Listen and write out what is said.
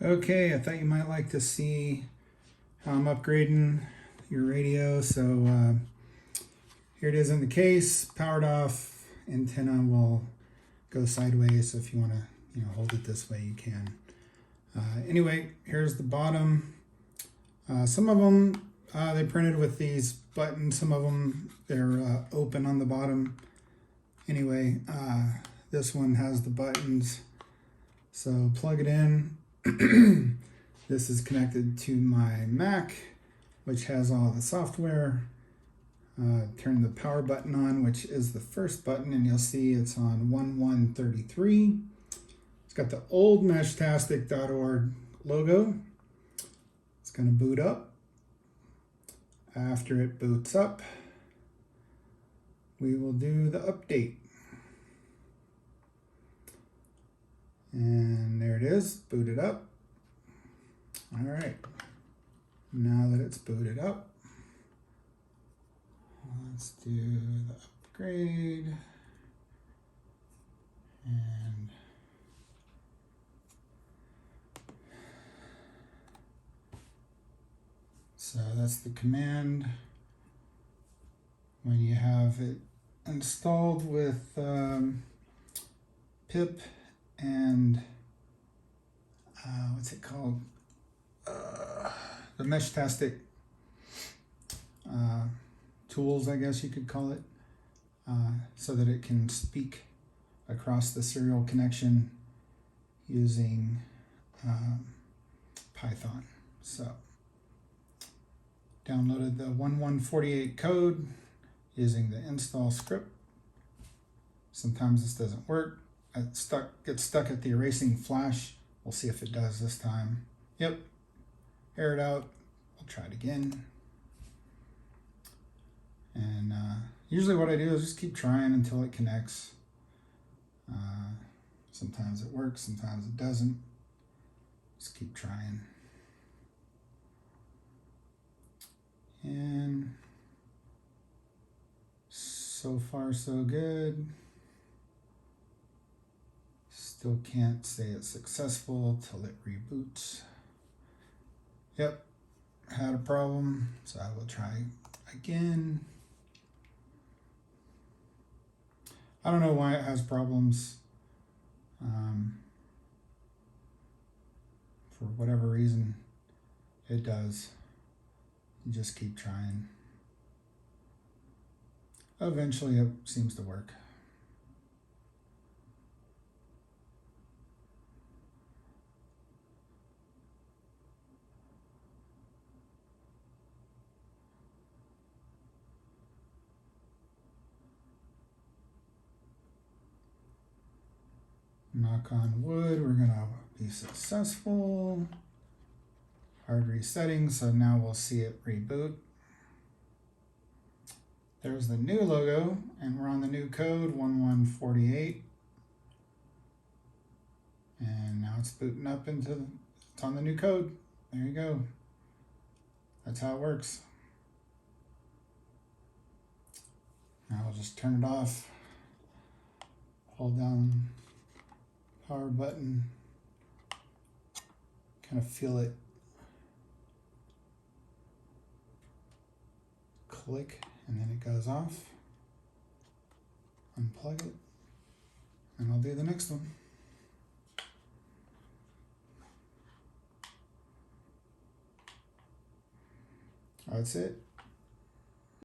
Okay, I thought you might like to see how I'm upgrading your radio. So here it is in the case, powered off. Antenna will go sideways, so if you want to hold it this way, you can. Anyway, here's the bottom. Some of them they printed with these buttons. Some of them they're open on the bottom. Anyway, this one has the buttons. So plug it in. This is connected to my Mac, which has all the software. Turn the power button on, which is the first button, and you'll see it's on 1133. It's got the old Meshtastic.org logo. It's going to boot up. After it boots up, we will do the update. And there it is, booted up. All right, now that it's booted up, let's do the upgrade. And so that's the command when you have it installed with pip and what's it called? The Meshtastic tools, I guess you could call it, so that it can speak across the serial connection using Python. So downloaded the 1148 code using the install script. Sometimes this doesn't work. It gets stuck at the erasing flash. We'll see if it does this time. Yep, air it out. We'll try it again. And usually what I do is just keep trying until it connects. Sometimes it works, sometimes it doesn't. Just keep trying. And so far so good. Still can't say it's successful till it reboots. Yep, had a problem, so I will try again. I don't know why it has problems. For whatever reason, it does. You just keep trying. Eventually it seems to work. Knock on wood, we're gonna be successful. Hard resetting, so now we'll see it reboot. There's the new logo, and we're on the new code, 1148. And now it's booting up it's on the new code. There you go. That's how it works. Now I'll just turn it off. Hold down power button. Kind of feel it click, and then it goes off. Unplug it, and I'll do the next one. That's it.